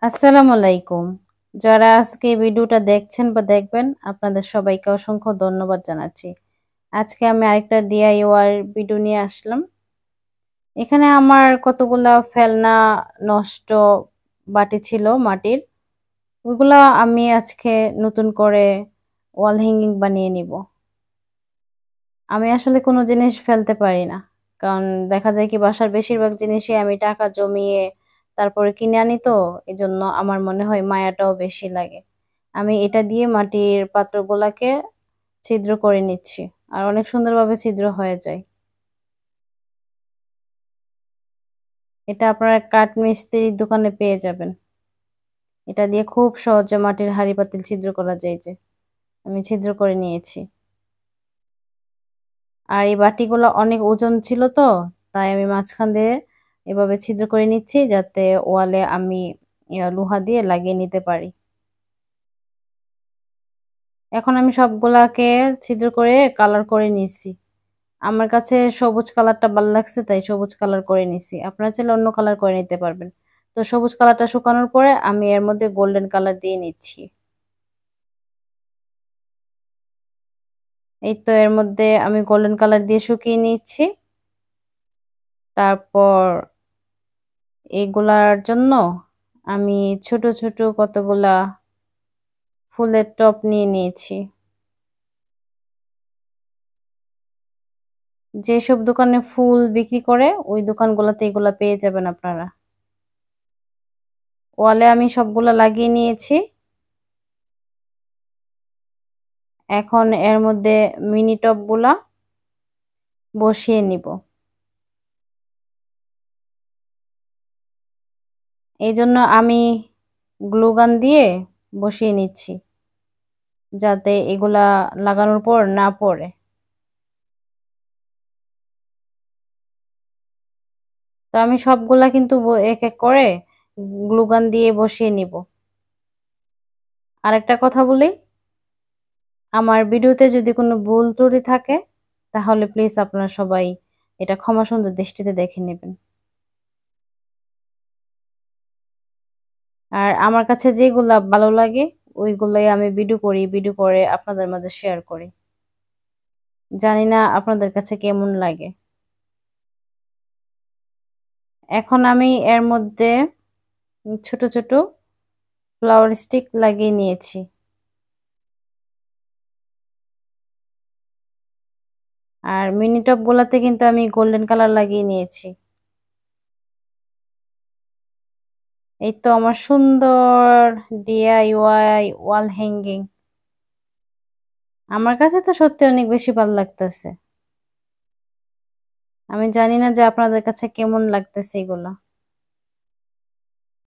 আসসালামু আলাইকুম। যারা আজকে এই ভিডিওটা দেখছেন বা দেখবেন, আপনাদের সবাইকে অসংখ্য ধন্যবাদ জানাচ্ছি। আজকে আমি আরেকটা DIY ভিডিও নিয়ে আসলাম। এখানে আমার কতগুলা ফেলনা নষ্ট বাটি ছিল মাটির। ওইগুলা আমি আজকে নতুন করে ওয়াল হ্যাঙ্গিং বানিয়ে নিব। আমি আসলে কোনো জিনিস ফেলতে পারি না। কারণ দেখা যায় কি বাসার বেশিরভাগ জিনিসই আমি টাকা জমিয়ে তারপরে কিনে আনি তো, এজন্য আমার মনে হয় মায়াটাও বেশি লাগে। আমি এটা দিয়ে মাটির পাত্রগুলাকে ছিদ্র করে নিচ্ছি। আর অনেক সুন্দরভাবে ছিদ্র হয়ে যায়। এটা আপনারা কাঠ মিস্ত্রির দোকানে পেয়ে যাবেন। এটা দিয়ে খুব সহজে মাটির হাঁড়ি পাতিল ছিদ্র করা যায় যে। আমি ছিদ্র করে নিয়েছি। আর এই বাটিগুলো অনেক ওজন ছিল তো, তাই আমি মাঝখান দিয়ে এভাবে ছিদ্র করে নিচ্ছি যাতে ওয়ালে আমি লোহা দিয়ে লাগিয়ে নিতে পারি। এখন আমি সবগুলাকে ছিদ্র করে কালার করে নিয়েছি। আমার কাছে সবুজ কালারটা ভালো লাগছে তাই সবুজ কালার করে নিছি। আপনারা চাইলে অন্য কালার করে নিতে পারবেন। তো সবুজ কালারটা শুকানোর পরে আমি এর মধ্যে গোল্ডেন কালার দিয়ে নিচ্ছি। এই তো এর মধ্যে আমি গোল্ডেন কালার দিয়ে শুকিয়ে নিচ্ছি। তারপর এইগুলার জন্য আমি ছোট ছোট কতগুলা ফুলের টব নিয়ে নিয়েছি। যেসব দোকানে ফুল বিক্রি করে ওই দোকানগুলোতে এগুলা পেয়ে যাবেন আপনারা। ওয়ালে আমি সবগুলা লাগিয়ে নিয়েছি। এখন এর মধ্যে মিনি টবগুলা বসিয়ে নিব। এই জন্য আমি গ্লু গান দিয়ে বসিয়ে নিচ্ছি যাতে এগুলা লাগানোর পর না পড়ে। তো আমি সবগুলা কিন্তু এক এক করে গ্লু গান দিয়ে বসিয়ে নিব। আরেকটা কথা বলি, আমার ভিডিওতে যদি কোনো ভুল ত্রুটি থাকে তাহলে প্লিজ আপনারা সবাই এটা ক্ষমা সুন্দর দৃষ্টিতে দেখে নেবেন। আর আমার কাছে যেগুলা ভালো লাগে ওইগুলাই আমি ভিডিও করি, ভিডিও করে আপনাদের মাঝে শেয়ার করি। জানি না আপনাদের কাছে কেমন লাগে। এখন আমি এর মধ্যে ছোট ছোট ফ্লাওয়ার স্টিক লাগিয়ে নিয়েছি। আর মিনি টপ গুলাতে কিন্তু আমি গোল্ডেন কালার লাগিয়ে নিয়েছি। এই তো আমার সুন্দর DIY ওয়াল হ্যাঙ্গিং। আমার কাছে তো সত্যি অনেক বেশি ভালো লাগতেছে। আমি জানি না যে আপনাদের কাছে কেমন লাগতেছে এগুলা।